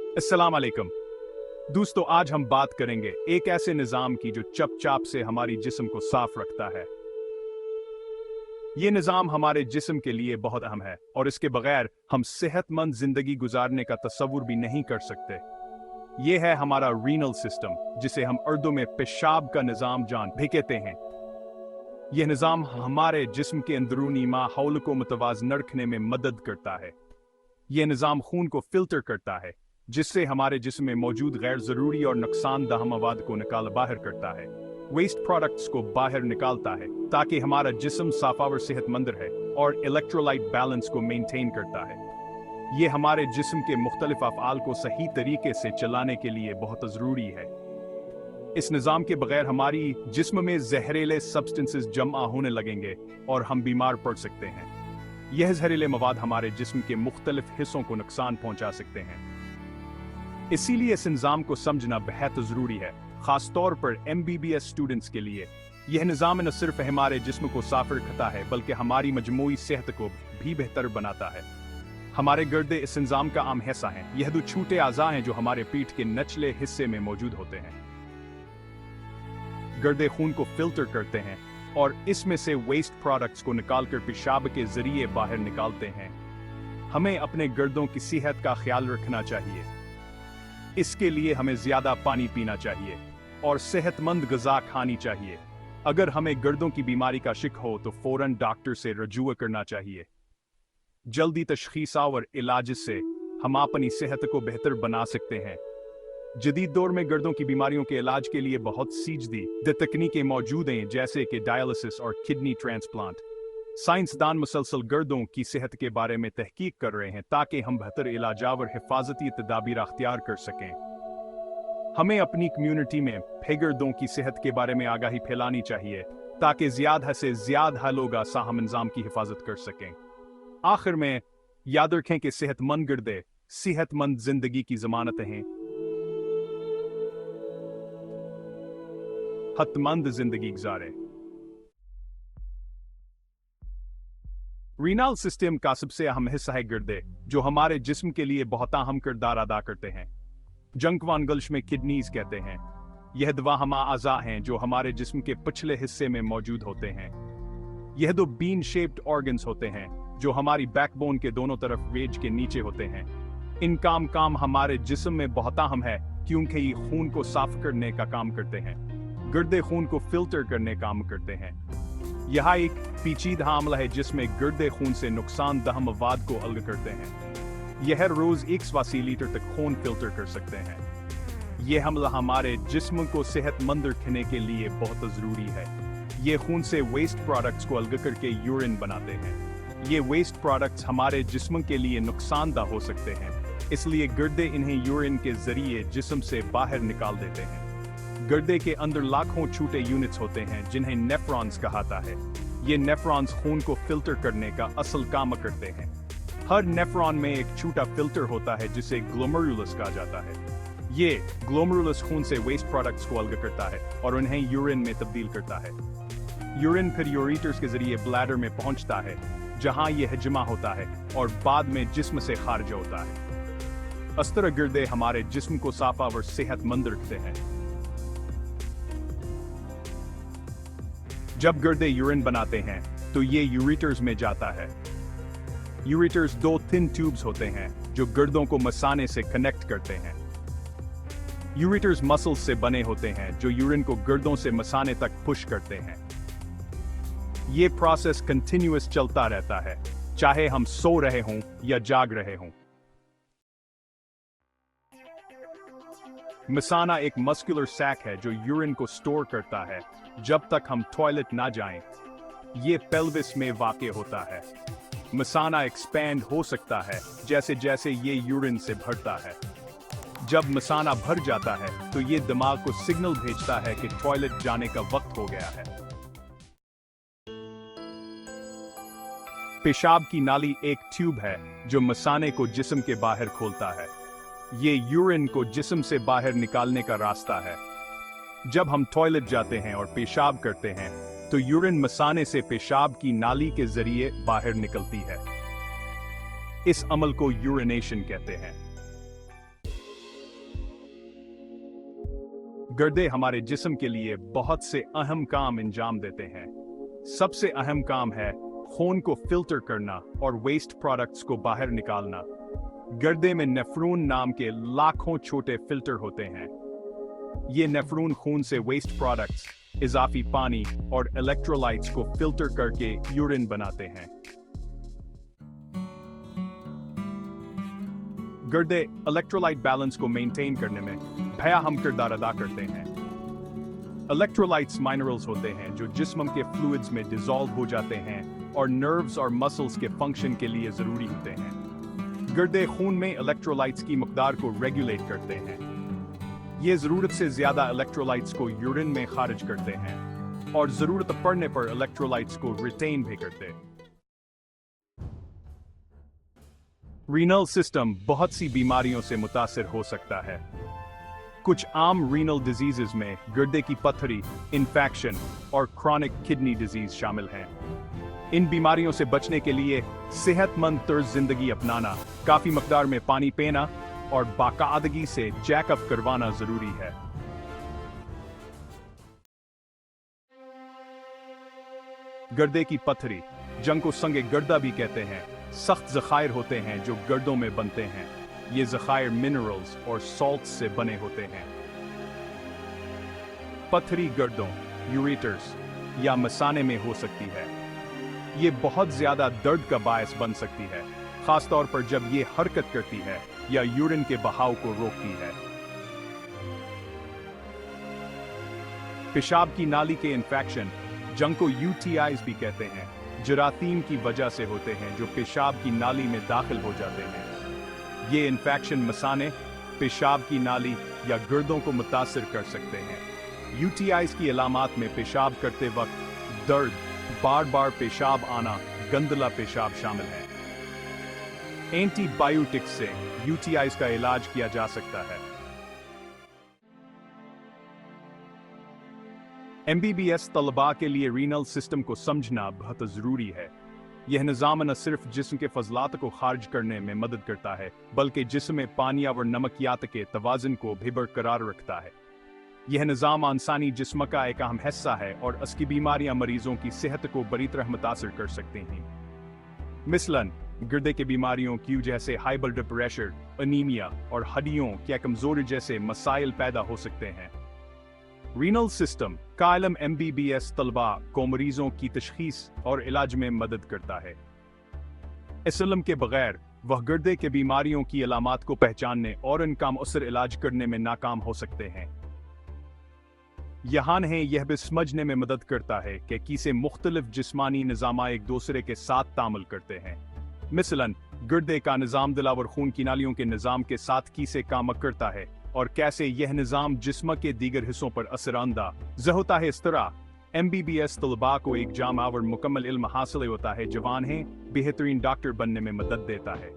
अस्सलाम वालेकुम दोस्तों, आज हम बात करेंगे एक ऐसे निज़ाम की जो चपचाप से हमारी जिस्म को साफ रखता है। ये निज़ाम हमारे जिस्म के लिए बहुत अहम है और इसके बगैर हम सेहतमंद जिंदगी गुजारने का तस्वुर भी नहीं कर सकते। ये है हमारा रीनल सिस्टम, जिसे हम उर्दू में पेशाब का निज़ाम जान भी कहते हैं। यह निज़ाम हमारे जिस्म के अंदरूनी माहौल को मुतवाज़न रखने में मदद करता है। यह निज़ाम खून को फिल्टर करता है, जिससे हमारे जिस्म में मौजूद गैर जरूरी और नुकसानदह मवाद को बाहर करता है। वेस्ट प्रोडक्ट्स को बाहर निकालता है ताकि हमारा जिस्म साफ और सेहतमंद रहे, और इलेक्ट्रोलाइट बैलेंस को मेंटेन करता है। ये हमारे जिस्म के मुख्तलिफ अफ़आल को सही तरीके से चलाने के लिए बहुत ज़रूरी है। इस निज़ाम के बगैर हमारी जिस्म में जहरीले सब्सटेंसेस जमा होने लगेंगे और हम बीमार पड़ सकते हैं। यह जहरीले मवाद हमारे जिस्म के मुख्तलिफ हिस्सों को नुकसान पहुंचा सकते हैं। इसीलिए इस निज़ाम को समझना बेहद ज़रूरी है, खासतौर पर MBBS स्टूडेंट्स के लिए। यह निज़ाम न सिर्फ हमारे जिस्म को साफ रखता है बल्कि हमारी मजमूई सेहत को भी बेहतर बनाता है। हमारे गर्दे इस निज़ाम का अहम हिस्सा हैं। यह दो छोटे अज़ा हैं जो हमारे पीठ के निचले हिस्से में मौजूद होते हैं। गर्दे खून को फिल्टर करते हैं और इसमें से वेस्ट प्रोडक्ट्स को निकालकर पेशाब के जरिए बाहर निकालते हैं। हमें अपने गर्दों की सेहत का ख्याल रखना चाहिए। इसके लिए हमें ज्यादा पानी पीना चाहिए और सेहतमंद ग़िज़ा खानी चाहिए। अगर हमें गर्दों की बीमारी का शिक हो तो फौरन डॉक्टर से रजूआ करना चाहिए। जल्दी तशख़ीस और इलाज से हम अपनी सेहत को बेहतर बना सकते हैं। जदीद दौर में गर्दों की बीमारियों के इलाज के लिए बहुत सी जदीद तकनीकें मौजूद हैं, जैसे कि डायलिसिस और किडनी ट्रांसप्लांट। साइंसदान मुसलसल गर्दों की सेहत के बारे में तहकीक कर रहे हैं ताकि हम बेहतर इलाज और हिफाजती तदाबीर अख्तियार कर सकें। हमें अपनी कम्युनिटी में गर्दों की सेहत के बारे में आगाही फैलानी चाहिए ताकि ज़्यादा से ज़्यादा लोग साहम निज़ाम की हिफाजत कर सकें। आखिर में याद रखें कि सेहतमंद गर्दे सेहतमंद जिंदगी की ज़मानत हैं। सेहतमंद जिंदगी गुजारें। रीनल सिस्टम का सबसे अहम हिस्सा है गर्दे, जो हमारे जिस्म के लिए बहुत अहम किरदार अदा करते हैं। जंकवान गल्श में किडनीज कहते हैं। यह दवा हमा अज़ा हैं जो हमारे जिस्म के पिछले हिस्से में मौजूद होते हैं। यह दो बीन शेप्ड ऑर्गन्स होते हैं जो हमारी बैकबोन के दोनों तरफ वेज के नीचे होते हैं। इन काम हमारे जिस्म में बहुत अहम है क्योंकि ये खून को साफ करने का काम करते हैं। गर्दे खून को फिल्टर करने का काम करते हैं। यह एक पेचीदा अमल है जिसमें गर्दे खून से नुकसानदह मवाद को अलग करते हैं। यह रोज 180 लीटर तक खून फिल्टर कर सकते हैं। यह हमला हमारे जिस्म को सेहतमंद रखने के लिए बहुत जरूरी है। ये खून से वेस्ट प्रोडक्ट्स को अलग करके यूरिन बनाते हैं। ये वेस्ट प्रोडक्ट्स हमारे जिस्म के लिए नुकसानदह हो सकते हैं, इसलिए गर्दे इन्हें यूरिन के जरिए जिस्म से बाहर निकाल देते हैं। गर्दे के अंदर लाखों छोटे यूनिट्स होते हैं जिन्हें नेफ्रॉन्स कहाता है। ये नेफ्रॉन्स खून को फिल्टर करने का असल काम करते हैं। हर नेफ्रॉन में एक छोटा फिल्टर होता है जिसे ग्लोमेरुलस कहा जाता है। ये ग्लोमेरुलस खून से वेस्ट प्रोडक्ट्स को अलग करता है और उन्हें यूरिन में तब्दील करता है। यूरिन फिर यूरेटर्स के जरिए ब्लैडर में पहुंचता है, जहां यह जमा होता है और बाद में जिस्म से खारिज होता है। इस तरह गर्दे हमारे जिस्म को साफ और सेहतमंद रखते हैं। जब गर्दे यूरिन बनाते हैं तो ये यूरेटर्स में जाता है। यूरेटर्स दो थिन ट्यूब्स होते हैं जो गर्दों को मसाने से कनेक्ट करते हैं। यूरेटर्स मसल्स से बने होते हैं जो यूरिन को गर्दों से मसाने तक पुश करते हैं। ये प्रोसेस कंटिन्यूअस चलता रहता है, चाहे हम सो रहे हों या जाग रहे हों। मसाना एक मस्कुलर सैक है जो यूरिन को स्टोर करता है जब तक हम टॉयलेट ना जाएं। ये पेल्विस में वाक़ होता है। मसाना एक्सपैंड हो सकता है जैसे जैसे ये यूरिन से भरता है। जब मसाना भर जाता है तो ये दिमाग को सिग्नल भेजता है कि टॉयलेट जाने का वक्त हो गया है। पेशाब की नाली एक ट्यूब है जो मसाने को जिस्म के बाहर खोलता है। ये यूरिन को जिस्म से बाहर निकालने का रास्ता है। जब हम टॉयलेट जाते हैं और पेशाब करते हैं तो यूरिन मसाने से पेशाब की नाली के जरिए बाहर निकलती है। इस अमल को यूरिनेशन कहते हैं। गर्दे हमारे जिस्म के लिए बहुत से अहम काम अंजाम देते हैं। सबसे अहम काम है खून को फिल्टर करना और वेस्ट प्रोडक्ट्स को बाहर निकालना। गर्दे में नेफ्रॉन नाम के लाखों छोटे फिल्टर होते हैं। ये नेफ्रॉन खून से वेस्ट प्रोडक्ट्स, इजाफी पानी और इलेक्ट्रोलाइट्स को फिल्टर करके यूरिन बनाते हैं। गर्दे इलेक्ट्रोलाइट बैलेंस को मेंटेन करने में अहम किरदार अदा करते हैं। इलेक्ट्रोलाइट्स माइनरल्स होते हैं जो जिस्म के फ्लूइड्स में डिसॉल्व हो जाते हैं और नर्व्स और मसल्स के फंक्शन के लिए जरूरी होते हैं। गर्दे खून में इलेक्ट्रोलाइट्स की मकदार को रेगुलेट करते हैं। ये जरूरत से ज्यादा इलेक्ट्रोलाइट्स को यूरिन में खारिज करते हैं और जरूरत पड़ने पर इलेक्ट्रोलाइट्स को रिटेन भी करते हैं। रीनल सिस्टम बहुत सी बीमारियों से मुतासिर हो सकता है। कुछ आम रीनल डिजीजेस में गुर्दे की पथरी, इन्फेक्शन और क्रॉनिक किडनी डिजीज शामिल हैं। इन बीमारियों से बचने के लिए सेहतमंद तर्ज जिंदगी अपनाना, काफी मकदार में पानी पीना और बाकायदगी से चेकअप करवाना जरूरी है। गर्दे की पथरी, जिनको संगे गर्दा भी कहते हैं, सख्त ज़खायर होते हैं जो गर्दों में बनते हैं। ये ज़खायर मिनरल्स और सॉल्ट से बने होते हैं। पथरी गर्दों, यूरेटर्स या मसाने में हो सकती है। ये बहुत ज्यादा दर्द का बायस बन सकती है, खासतौर पर जब ये हरकत करती है या यूरिन के बहाव को रोकती है। पेशाब की नाली के इन्फेक्शन, जिनको यूटीआईज भी कहते हैं, जरासीम की वजह से होते हैं जो पेशाब की नाली में दाखिल हो जाते हैं। ये इन्फेक्शन मसाने, पेशाब की नाली या गुर्दों को मुतासिर कर सकते हैं। यूटीआईज की अलामात में पेशाब करते वक्त दर्द, बार बार पेशाब आना, गंदला पेशाब शामिल है। एंटीबायोटिक्स से यूटीआईज का इलाज किया जा सकता है। एमबीबीएस तलबा के लिए रीनल सिस्टम को समझना बहुत जरूरी है। यह निज़ाम न सिर्फ जिस्म के फजलात को खारिज करने में मदद करता है, बल्कि जिस्म में पानी और नमकियात के तवाज़ुन को भी बरकरार रखता है। यह निज़ाम इंसानी जिस्म का एक अहम हिस्सा है और इसकी बीमारियां मरीजों की सेहत को बुरी तरह मुतासिर कर सकती हैं। मिसलन गुर्दे की बीमारियों की जैसे हाई ब्लड प्रेशर, अनीमिया और हड्डियों की कमजोरी जैसे मसाइल पैदा हो सकते हैं। रीनल सिस्टम का इल्म एमबीबीएस तलबा को मरीजों की तशखीस और इलाज में मदद करता है। इस इल्म के बगैर वह गुर्दे के बीमारियों की अलामात को पहचानने और इनका मुअस्सर इलाज करने में नाकाम हो सकते हैं। यहाँ है यह भी समझने में मदद करता है कि कैसे मुख्तलिफ जिस्मानी निज़ाम एक दूसरे के साथ तामुल करते हैं। मिसलन गुर्दे का निज़ाम दिल और खून की नालियों के निज़ाम के साथ कैसे काम करता है और कैसे यह निज़ाम जिस्म के दीगर हिस्सों पर असरानंदाज़ होता है। इस तरह एमबीबीएस तलबा को एक जामा और मुकम्मल इल्म हासिल होता है, जवान है बेहतरीन डॉक्टर बनने में मदद देता है।